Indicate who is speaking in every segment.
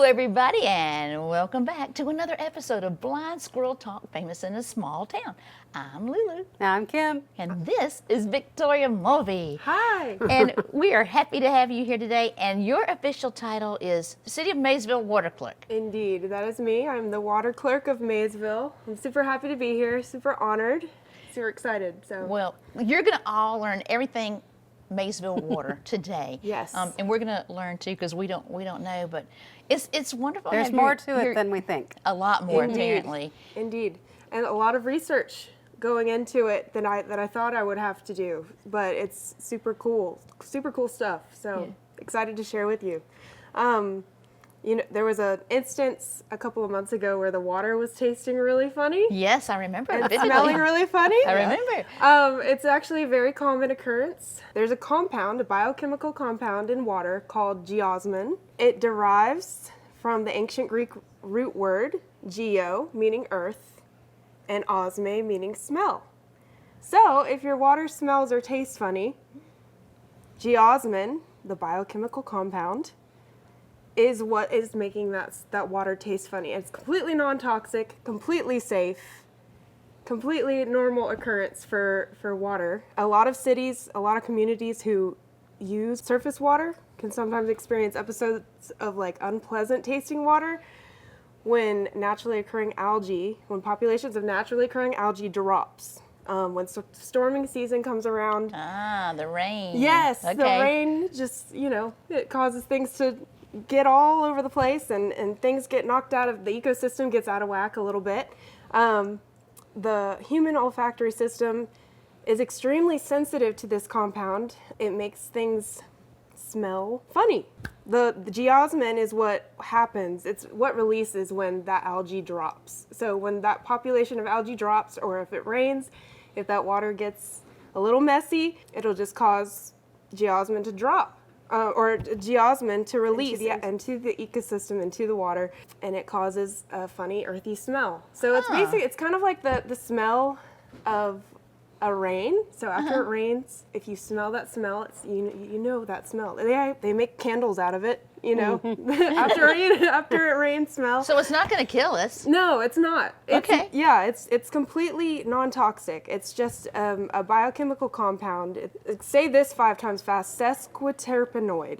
Speaker 1: everybody, and welcome back to another episode of Blind Squirrel Talk, famous in a small town. I'm Lulu.
Speaker 2: I'm Kim.
Speaker 1: And this is Victoria Mulvey.
Speaker 3: Hi.
Speaker 1: And we are happy to have you here today, and your official title is City of Maysville Water Clerk.
Speaker 3: Indeed, that is me. I'm the water clerk of Maysville. I'm super happy to be here, super honored, super excited.
Speaker 1: Well, you're going to all learn everything Maysville Water today.
Speaker 3: Yes.
Speaker 1: And we're going to learn too, because we don't know, but it's wonderful.
Speaker 2: There's more to it than we think.
Speaker 1: A lot more,
Speaker 3: Indeed.
Speaker 1: apparently.
Speaker 3: Indeed, and a lot of research going into it that I thought I would have to do, but it's super cool stuff. So excited to share with you. You know, there was an instance a couple of months ago where the water was tasting really funny.
Speaker 1: Yes, I remember.
Speaker 3: And
Speaker 1: vividly.
Speaker 3: smelling really funny.
Speaker 1: I remember.
Speaker 3: It's actually a very common occurrence. There's a compound, a biochemical compound in water called geosmin. It derives from the ancient Greek root word geo, meaning earth, and osme, meaning smell. So if your water smells or tastes funny, geosmin, the biochemical compound, is what is making that water taste funny. It's completely non-toxic, completely safe, completely normal occurrence for water. A lot of cities, a lot of communities who use surface water can sometimes experience episodes of like unpleasant tasting water when when populations of naturally occurring algae drops. When storming season comes around.
Speaker 1: Ah, the rain.
Speaker 3: Yes,
Speaker 1: okay.
Speaker 3: The rain just, it causes things to get all over the place and things get knocked out of, the ecosystem gets out of whack a little bit. The human olfactory system is extremely sensitive to this compound. It makes things smell funny. The geosmin is what happens. It's what releases when that algae drops. So when that population of algae drops, or if it rains, if that water gets a little messy, it'll just cause geosmin to drop. Or geosmin to release into the ecosystem, into the water, and it causes a funny earthy smell. So it's kind of like the smell of a rain. So after it rains, if you smell that smell, it's you know that smell. They make candles out of it, after it rains smell.
Speaker 1: So it's not going to kill us.
Speaker 3: No, it's not.
Speaker 1: Okay.
Speaker 3: It's completely non-toxic. It's just a biochemical compound. Say this 5 times fast. Sesquiterpenoid.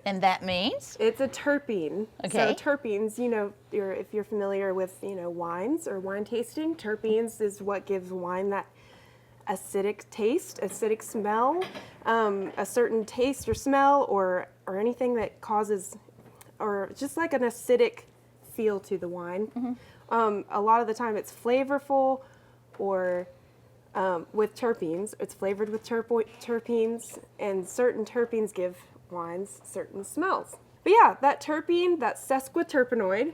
Speaker 1: And that means?
Speaker 3: It's a terpene.
Speaker 1: Okay.
Speaker 3: So terpenes, if you're familiar with, wines or wine tasting, terpenes is what gives wine that acidic taste, acidic smell, a certain taste or smell or anything that causes, or just like an acidic feel to the wine. Mm-hmm. A lot of the time it's flavorful or with terpenes. It's flavored with terpenes, and certain terpenes give wines certain smells. But yeah, that terpene, that sesquiterpenoid,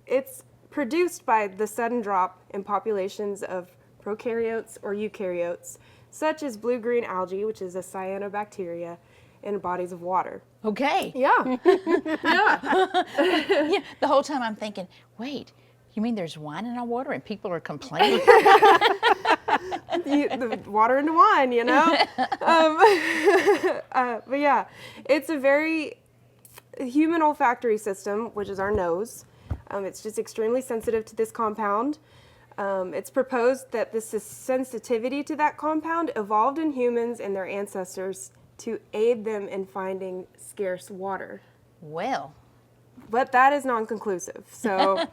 Speaker 3: it's produced by the sudden drop in populations of prokaryotes or eukaryotes, such as blue-green algae, which is a cyanobacteria, in bodies of water.
Speaker 1: Okay.
Speaker 3: Yeah.
Speaker 1: Yeah. The whole time I'm thinking, wait, you mean there's wine in our water and people are complaining?
Speaker 3: The water into wine, But yeah, it's a very human olfactory system, which is our nose. It's just extremely sensitive to this compound. It's proposed that this sensitivity to that compound evolved in humans and their ancestors to aid them in finding scarce water.
Speaker 1: Well.
Speaker 3: But that is non-conclusive. So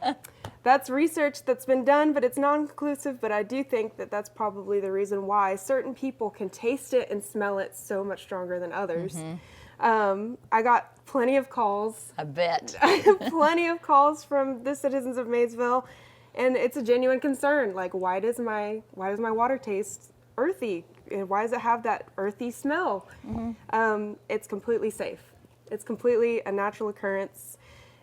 Speaker 3: that's research that's been done, but it's non-conclusive. But I do think that that's probably the reason why certain people can taste it and smell it so much stronger than others. Mm-hmm. I got plenty of calls.
Speaker 1: I bet.
Speaker 3: Plenty of calls from the citizens of Maysville. And it's a genuine concern. Like, why does my water taste earthy? And why does it have that earthy smell? Mm-hmm. It's completely safe. It's completely a natural occurrence.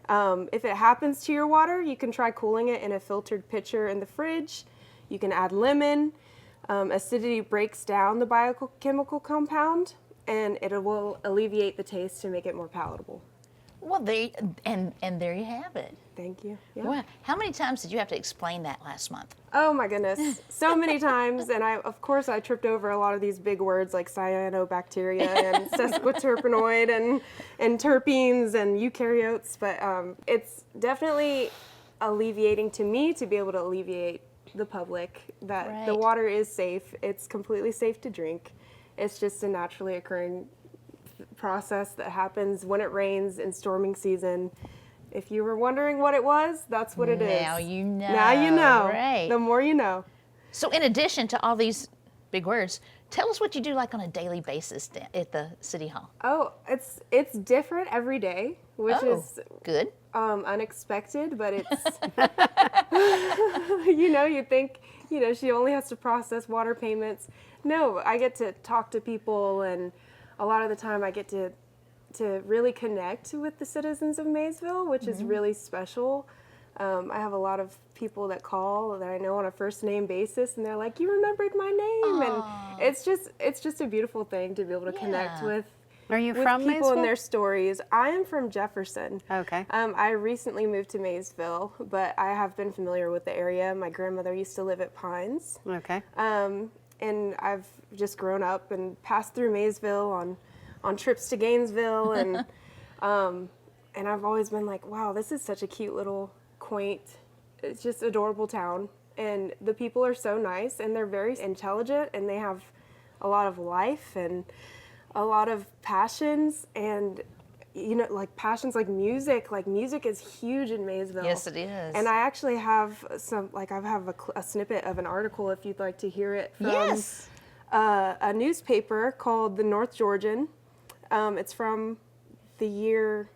Speaker 3: If it happens to your water, you can try cooling it in a filtered pitcher in the fridge. You can add lemon. Acidity breaks down the biochemical compound, and it will alleviate the taste to make it more palatable.
Speaker 1: Well, and there you have it.
Speaker 3: Thank you. Yeah.
Speaker 1: Wow. How many times did you have to explain that last month?
Speaker 3: Oh my goodness, so many times, and of course I tripped over a lot of these big words like cyanobacteria and sesquiterpenoid and terpenes and eukaryotes, but it's definitely alleviating to me to be able to alleviate the public that the
Speaker 1: Right.
Speaker 3: water is safe. It's completely safe to drink. It's just a naturally occurring process that happens when it rains in storming season. If you were wondering what it was, that's what it is.
Speaker 1: Now you know.
Speaker 3: Now you know.
Speaker 1: Right.
Speaker 3: The more you know.
Speaker 1: So in addition to all these big words, tell us what you do like on a daily basis at the City Hall.
Speaker 3: Oh, it's different every day, which is
Speaker 1: good.
Speaker 3: unexpected, but it's you'd think she only has to process water payments. No, I get to talk to people, and a lot of the time I get to really connect with the citizens of Maysville, which is really special. I have a lot of people that call that I know on a first name basis, and they're like, "You remembered my name," and it's just a beautiful thing to be able to connect with.
Speaker 2: Are you
Speaker 3: With
Speaker 2: from
Speaker 3: people
Speaker 2: Maysville?
Speaker 3: and their stories. I am from Jefferson.
Speaker 2: Okay.
Speaker 3: I recently moved to Maysville, but I have been familiar with the area. My grandmother used to live at Pines.
Speaker 2: Okay.
Speaker 3: And I've just grown up and passed through Maysville on trips to Gainesville, and I've always been like, wow, this is such a cute little quaint, it's just adorable town, and the people are so nice, and they're very intelligent, and they have a lot of life and a lot of passions, and like passions like music. Like music is huge in Maysville.
Speaker 1: Yes, it is.
Speaker 3: And I actually have I have a snippet of an article if you'd like to hear it from
Speaker 1: Yes.
Speaker 3: a newspaper called the North Georgian. It's from the year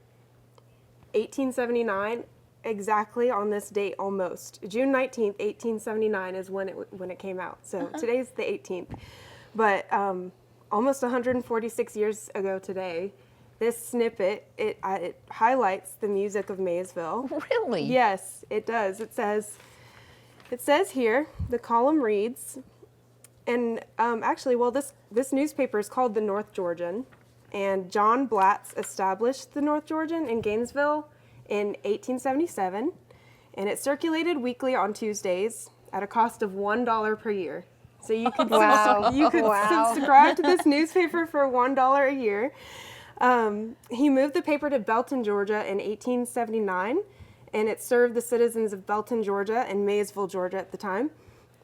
Speaker 3: 1879, exactly on this date almost. June 19th, 1879 is when it came out. So today's the 18th. But almost 146 years ago today, this snippet, it highlights the music of Maysville.
Speaker 1: Really?
Speaker 3: Yes, it does. It says here, the column reads, and this newspaper is called the North Georgian, and John Blatz established the North Georgian in Gainesville in 1877, and it circulated weekly on Tuesdays at a cost of $1 per year. So you could subscribe to this newspaper for $1 a year. He moved the paper to Belton, Georgia in 1879, and it served the citizens of Belton, Georgia and Maysville, Georgia at the time.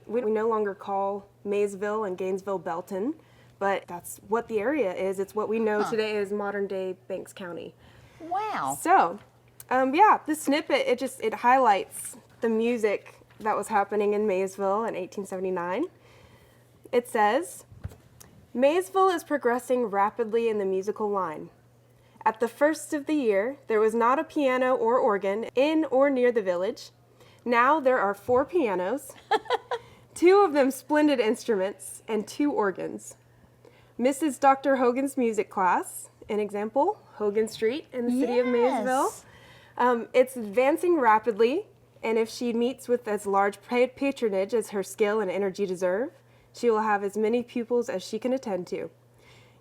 Speaker 3: We no longer call Maysville and Gainesville Belton, but that's what the area is. It's what we know today as modern-day Banks County.
Speaker 1: Wow.
Speaker 3: So, this snippet, it highlights the music that was happening in Maysville in 1879. It says, Maysville is progressing rapidly in the musical line. At the first of the year, there was not a piano or organ in or near the village. Now there are 4 pianos, 2 of them splendid instruments, and 2 organs. Mrs. Dr. Hogan's music class, an example, Hogan Street in the city of Maysville. It's advancing rapidly, and if she meets with as large patronage as her skill and energy deserve, she will have as many pupils as she can attend to.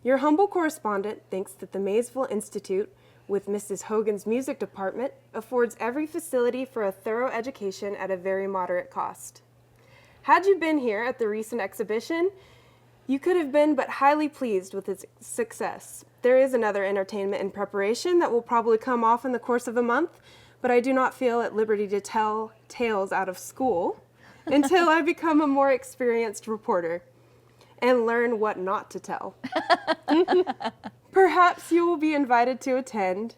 Speaker 3: Your humble correspondent thinks that the Maysville Institute, with Mrs. Hogan's music department, affords every facility for a thorough education at a very moderate cost. Had you been here at the recent exhibition, you could have been but highly pleased with its success. There is another entertainment in preparation that will probably come off in the course of a month, but I do not feel at liberty to tell tales out of school until I become a more experienced reporter and learn what not to tell. Perhaps you will be invited to attend.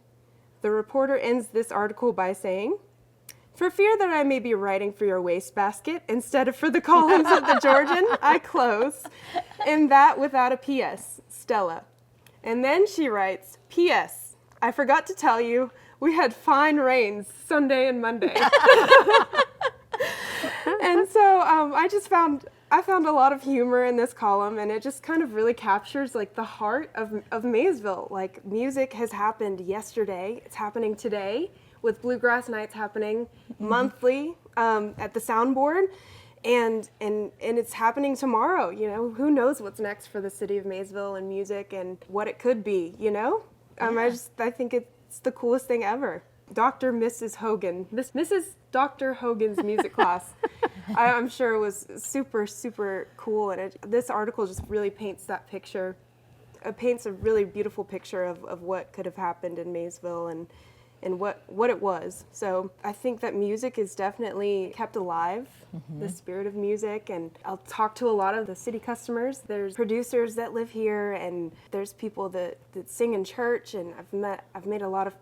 Speaker 3: The reporter ends this article by saying, for fear that I may be writing for your wastebasket instead of for the columns of the Georgian, I close, and that without a P.S., Stella. And then she writes, P.S., I forgot to tell you, we had fine rains Sunday and Monday. And so I found a lot of humor in this column, and it just kind of really captures like the heart of Maysville. Like music has happened yesterday, it's happening today, with Bluegrass Nights happening monthly at the soundboard, and it's happening tomorrow. You know, who knows what's next for the city of Maysville and music and what it could be. You know, I think It's the coolest thing ever. Dr. Mrs. Hogan, Mrs. Dr. Hogan's music class, I'm sure was super, super cool. And this article just really paints that picture. It paints a really beautiful picture of what could have happened in Maysville and what it was. So I think that music is definitely kept alive, the spirit of music. And I'll talk to a lot of the city customers. There's producers that live here, and there's people that sing in church. And I've made a lot of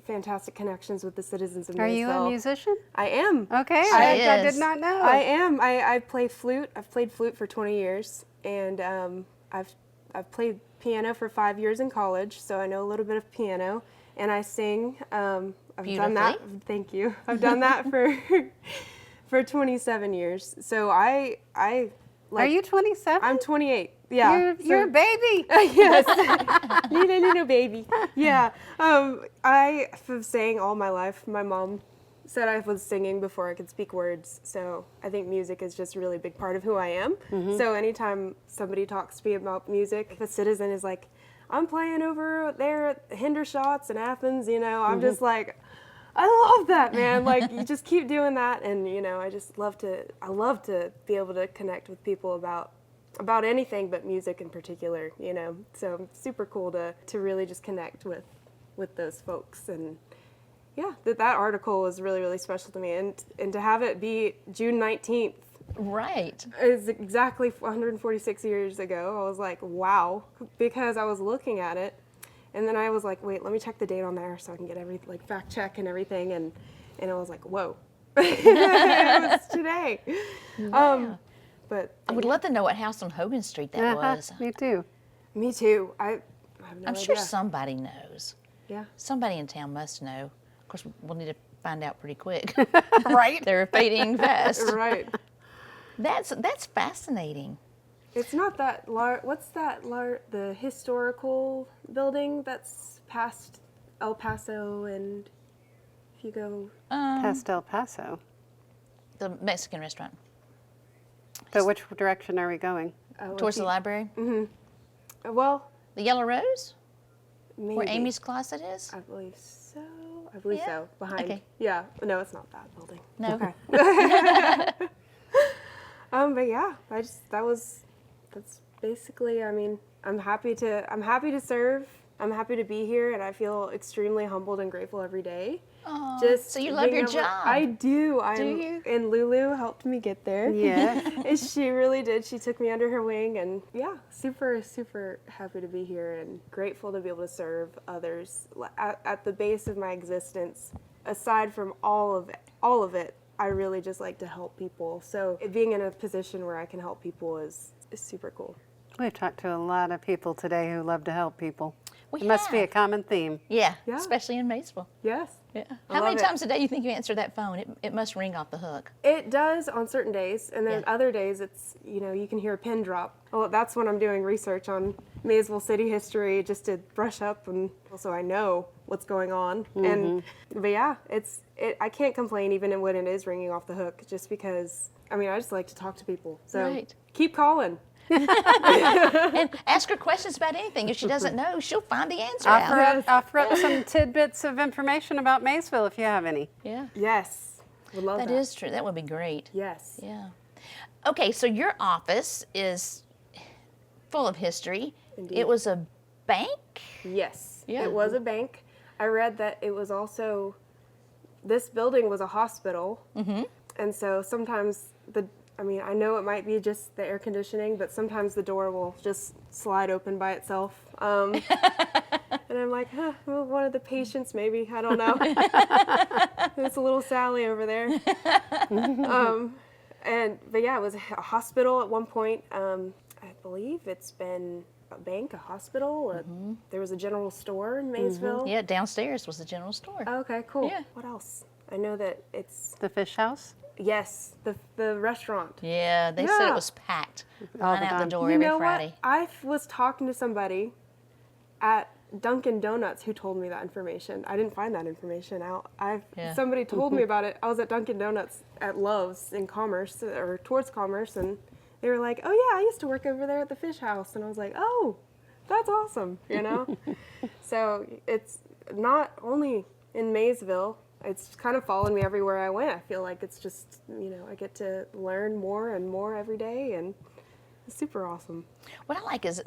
Speaker 3: fantastic connections with the citizens of Maysville.
Speaker 2: Are you a musician?
Speaker 3: I am.
Speaker 2: Okay,
Speaker 1: She
Speaker 2: I
Speaker 1: is.
Speaker 2: did not know.
Speaker 3: I am. I play flute. I've played flute for 20 years, and I've played piano for 5 years in college, so I know a little bit of piano. And I sing. I've done that. Thank you. I've done that for 27 years. So I like.
Speaker 2: Are you 27?
Speaker 3: I'm 28. Yeah.
Speaker 2: You're a baby.
Speaker 3: Yes. little baby. Yeah. I have sang all my life. My mom said I was singing before I could speak words. So I think music is just a really big part of who I am. So anytime somebody talks to me about music, if a citizen is like, I'm playing over there at Hendershots in Athens, I'm just like, I love that, man. Like, you just keep doing that. And, I just love to be able to connect with people about anything but music in particular, So super cool to really just connect with those folks. And yeah, that article was really, really special to me. And to have it be June 19th,
Speaker 1: Right.
Speaker 3: is exactly 146 years ago. I was like, wow, because I was looking at it, and then I was like, wait, let me check the date on there so I can get everything, like fact check and everything, and I was like, whoa, it was today.
Speaker 1: Wow.
Speaker 3: But
Speaker 1: I would love to know what house on Hogan Street that was.
Speaker 2: Me too.
Speaker 3: me too. I have no
Speaker 1: I'm
Speaker 3: idea.
Speaker 1: sure somebody knows.
Speaker 3: Yeah.
Speaker 1: Somebody in town must know. Of course, we'll need to find out pretty quick.
Speaker 2: Right?
Speaker 1: They're fading fast.
Speaker 3: Right.
Speaker 1: That's fascinating.
Speaker 3: It's not that large. What's that the historical building that's past El Paso, and if you go
Speaker 2: Past El Paso.
Speaker 1: The Mexican restaurant.
Speaker 2: But which direction are we going?
Speaker 1: Towards the library.
Speaker 3: well,
Speaker 1: The Yellow Rose?
Speaker 3: maybe.
Speaker 1: Where Amy's closet is?
Speaker 3: I believe so. I believe
Speaker 1: Yeah?
Speaker 3: so. Behind.
Speaker 1: Okay.
Speaker 3: Yeah. No, it's not that building.
Speaker 1: No.
Speaker 3: Okay. But yeah, that's basically. I mean, I'm happy to serve. I'm happy to be here, and I feel extremely humbled and grateful every day.
Speaker 1: Aw,
Speaker 3: Just
Speaker 1: so you love
Speaker 3: being
Speaker 1: your
Speaker 3: able-
Speaker 1: job.
Speaker 3: I do.
Speaker 1: you?
Speaker 3: And Lulu helped me get there.
Speaker 2: Yeah.
Speaker 3: And she really did. She took me under her wing, and yeah, super, super happy to be here and grateful to be able to serve others at the base of my existence. Aside from all of it, I really just like to help people. So being in a position where I can help people is super cool.
Speaker 2: We've talked to a lot of people today who love to help people.
Speaker 1: We
Speaker 2: It must be a
Speaker 1: have.
Speaker 2: common theme.
Speaker 1: Yeah,
Speaker 3: Yeah.
Speaker 1: especially in Maysville.
Speaker 3: Yes.
Speaker 1: Yeah.
Speaker 3: I
Speaker 1: How many
Speaker 3: love it.
Speaker 1: times a day do you think you answer that phone? It must ring off the hook.
Speaker 3: It does on certain days, and then
Speaker 1: Yeah.
Speaker 3: other days it's, you can hear a pin drop. Well, that's when I'm doing research on Maysville city history, just to brush up, and so I know what's going on. But yeah, I can't complain even when it is ringing off the hook, just because, I just like to talk to people. So
Speaker 1: Right.
Speaker 3: keep calling.
Speaker 1: And ask her questions about anything. If she doesn't know, she'll find the answer out.
Speaker 2: Offer up some tidbits of information about Maysville if you have any.
Speaker 1: Yeah,
Speaker 3: Yes. Would love that.
Speaker 1: that is true. That would be great.
Speaker 3: Yes.
Speaker 1: Yeah. Okay, so your office is full of history.
Speaker 3: Indeed.
Speaker 1: It was a bank?
Speaker 3: Yes.
Speaker 1: Yeah.
Speaker 3: It was a bank. I read that it was also, this building was a hospital. And so sometimes I know it might be just the air conditioning, but sometimes the door will just slide open by itself. And I'm like, well, one of the patients maybe, I don't know. It's a little Sally over there. But yeah, it was a hospital at one point. I believe it's been a bank, a hospital. There was a general store in Maysville.
Speaker 1: Yeah, downstairs was the general store.
Speaker 3: Okay, cool.
Speaker 1: Yeah.
Speaker 3: What else? I know that it's,
Speaker 2: The fish house?
Speaker 3: yes, the restaurant.
Speaker 1: Yeah, they said it
Speaker 3: Yeah.
Speaker 1: was packed.
Speaker 2: All
Speaker 1: Line
Speaker 2: the
Speaker 1: out the
Speaker 2: time.
Speaker 1: door
Speaker 3: You
Speaker 1: every
Speaker 3: know
Speaker 1: Friday.
Speaker 3: what? I was talking to somebody at Dunkin' Donuts who told me that information. I didn't find that information out.
Speaker 1: Yeah.
Speaker 3: Somebody told me about it. I was at Dunkin' Donuts at Love's in Commerce, or towards Commerce, and they were like, "Oh yeah, I used to work over there at the fish house," and I was like, "Oh, that's awesome," So not only in Maysville, it's kind of followed me everywhere I went. I feel like it's just, I get to learn more and more every day, and it's super awesome.
Speaker 1: What I like is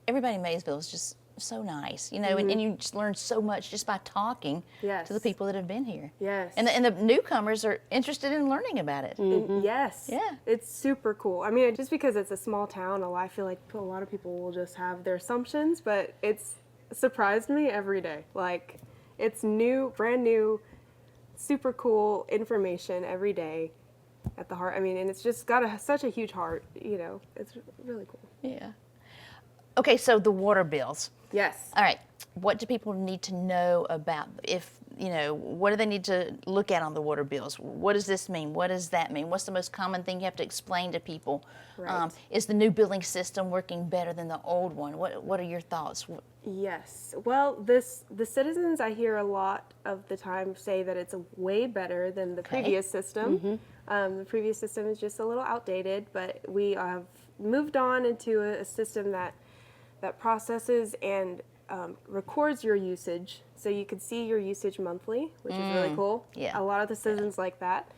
Speaker 1: everybody in Maysville is just so nice, and you just learn so much just by talking to the people that have been here.
Speaker 3: Yes.
Speaker 1: And the newcomers are interested in learning about it.
Speaker 3: Yes.
Speaker 1: Yeah.
Speaker 3: It's super cool. I mean, just because it's a small town, I feel like a lot of people will just have their assumptions, but it's surprised me every day. Like, it's new, brand new, super cool information every day at the heart. I mean, and it's just got such a huge heart, It's really cool.
Speaker 1: Yeah. Okay, so the water bills.
Speaker 3: Yes.
Speaker 1: All right. What do people need to know about what do they need to look at on the water bills? What does this mean? What does that mean? What's the most common thing you have to explain to people?
Speaker 3: Right.
Speaker 1: Is the new billing system working better than the old one? What are your thoughts?
Speaker 3: Yes. Well, the citizens, I hear a lot of the time say that it's way better than the previous system. The previous system is just a little outdated, but we have moved on into a system that processes and records your usage, so you can see your usage monthly, which is really cool.
Speaker 1: Yeah.
Speaker 3: A lot of the citizens like that.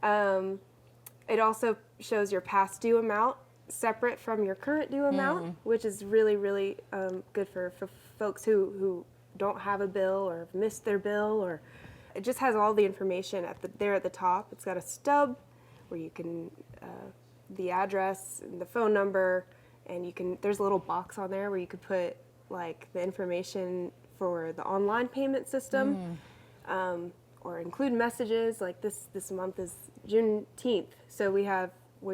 Speaker 3: It also shows your past due amount separate from your current due amount, which is really, really good for folks who don't have a bill or have missed their bill, or it just has all the information there at the top. It's got a stub where you can, the address and the phone number, and there's a little box on there where you could put like the information for the online payment system, or include messages. Like this month is Juneteenth, so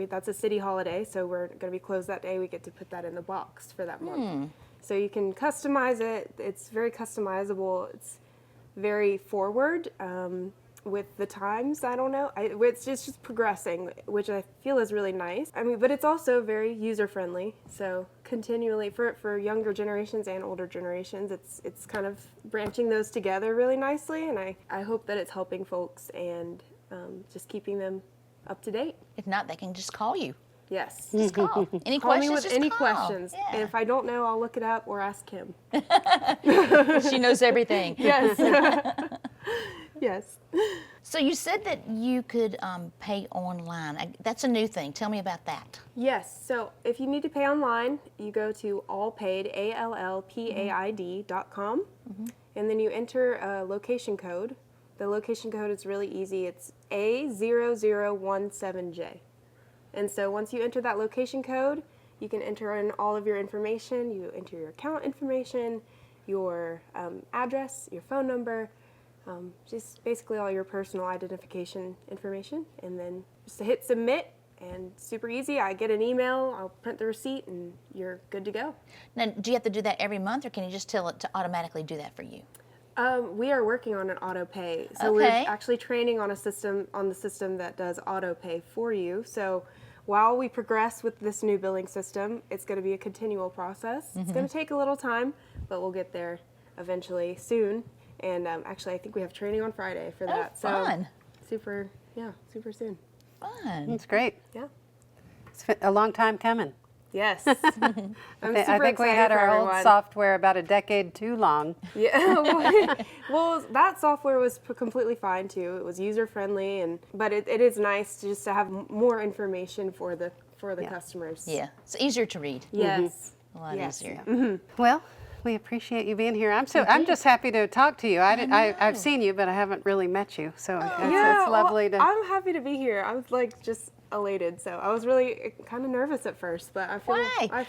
Speaker 3: that's a city holiday, so we're going to be closed that day. We get to put that in the box for that month. So you can customize it. It's very customizable. It's very forward with the times. I don't know. It's just progressing, which I feel is really nice. I mean, but it's also very user-friendly. So continually, for younger generations and older generations, it's kind of branching those together really nicely. And I hope that it's helping folks and just keeping them up to date.
Speaker 1: If not, they can just call you.
Speaker 3: Yes.
Speaker 1: Just call. Any
Speaker 3: Call
Speaker 1: questions?
Speaker 3: me with
Speaker 1: just
Speaker 3: any
Speaker 1: call.
Speaker 3: questions.
Speaker 1: Yeah.
Speaker 3: And if I don't know, I'll look it up or ask Kim.
Speaker 1: She knows everything.
Speaker 3: Yes. Yes.
Speaker 1: So you said that you could pay online. That's a new thing. Tell me about that.
Speaker 3: Yes. So if you need to pay online, you go to allpaid, allpaid.com, and then you enter a location code. The location code is really easy. It's A0017J. And so once you enter that location code, you can enter in all of your information. You enter your account information, your address, your phone number, just basically all your personal identification information. And then just hit submit, and super easy. I get an email, I'll print the receipt, and you're good to go.
Speaker 1: Now, do you have to do that every month, or can you just tell it to automatically do that for you?
Speaker 3: We are working on an auto pay. So we're actually training on the system that does auto pay for you. So while we progress with this new billing system, it's going to be a continual process. It's going to take a little time, but we'll get there eventually soon. And actually, I think we have training on Friday for that.
Speaker 1: Oh, fun.
Speaker 3: So super soon.
Speaker 1: Fun.
Speaker 2: That's great.
Speaker 3: Yeah.
Speaker 2: It's a long time coming.
Speaker 3: Yes. I'm super
Speaker 2: I think we had our old software about a decade too long.
Speaker 3: Yeah. Well, that software was completely fine too. It was user friendly, but it is nice to have more information for the customers.
Speaker 1: Yeah, it's easier to read.
Speaker 3: Yes.
Speaker 1: A lot easier.
Speaker 2: Well, we appreciate you being here. I'm just happy to talk to you. I've seen you, but I haven't really met you. So it's lovely to.
Speaker 3: I'm happy to be here. I was just elated. So I was really kind of nervous at first, but I feel
Speaker 1: Why?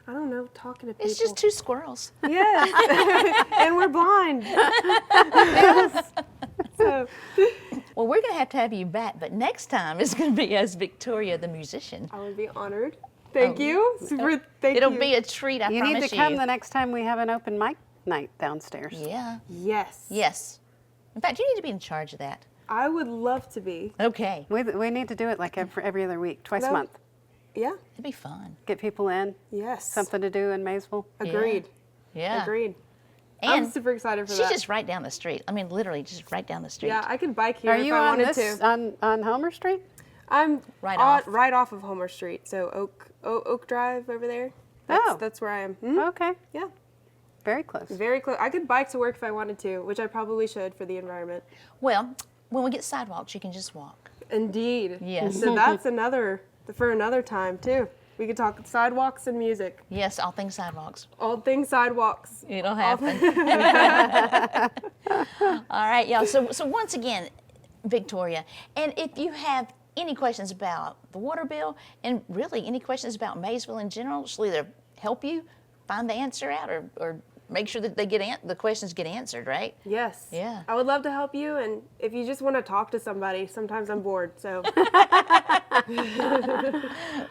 Speaker 3: I don't know, talking to people.
Speaker 1: It's just two squirrels.
Speaker 3: Yes. And we're blind. Yes. So.
Speaker 1: Well, we're going to have you back, but next time it's going to be as Victoria the musician.
Speaker 3: I would be honored. Thank you. Thank you.
Speaker 1: It'll be a treat, I promise you.
Speaker 2: You need to come the next time we have an open mic night downstairs.
Speaker 1: Yeah.
Speaker 3: Yes.
Speaker 1: Yes. In fact, you need to be in charge of that.
Speaker 3: I would love to be.
Speaker 1: Okay.
Speaker 2: We need to do it like every other week, twice a month.
Speaker 3: Yeah.
Speaker 1: It'd be fun.
Speaker 2: Get people in.
Speaker 3: Yes.
Speaker 2: Something to do in Maysville.
Speaker 3: Agreed.
Speaker 1: Yeah.
Speaker 3: Agreed.
Speaker 1: And
Speaker 3: I'm super excited for that.
Speaker 1: she's just right down the street. I mean, literally just right down the street.
Speaker 3: Yeah, I could bike here
Speaker 2: Are
Speaker 3: if
Speaker 2: you
Speaker 3: I
Speaker 2: on
Speaker 3: wanted
Speaker 2: this
Speaker 3: to.
Speaker 2: on Homer Street?
Speaker 3: I'm
Speaker 1: Right
Speaker 3: off of Homer Street, so Oak Drive over there. That's where I am.
Speaker 2: Okay.
Speaker 3: Yeah.
Speaker 2: very close.
Speaker 3: Very close. I could bike to work if I wanted to, which I probably should for the environment.
Speaker 1: Well, when we get sidewalks, you can just walk.
Speaker 3: Indeed.
Speaker 1: Yes.
Speaker 3: So that's for another time too. We could talk sidewalks and music.
Speaker 1: Yes, all things sidewalks.
Speaker 3: All things sidewalks.
Speaker 1: It'll happen. All right, y'all. So once again, Victoria, and if you have any questions about the water bill and really any questions about Maysville in general, she'll either help you find the answer out or make sure that the questions get answered, right?
Speaker 3: Yes.
Speaker 1: Yeah.
Speaker 3: I would love to help you, and if you just want to talk to somebody, sometimes I'm bored, so.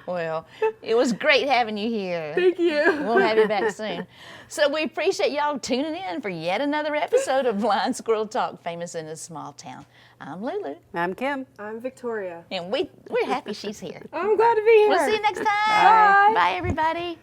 Speaker 1: Well, it was great having you here.
Speaker 3: Thank you.
Speaker 1: We'll have you back soon. So we appreciate y'all tuning in for yet another episode of Blind Squirrel Talk, famous in a small town. I'm Lulu,
Speaker 2: I'm Kim.
Speaker 3: I'm Victoria.
Speaker 1: and we're happy she's here.
Speaker 3: I'm glad to be here.
Speaker 1: We'll see you next time.
Speaker 3: Bye.
Speaker 1: Bye, everybody.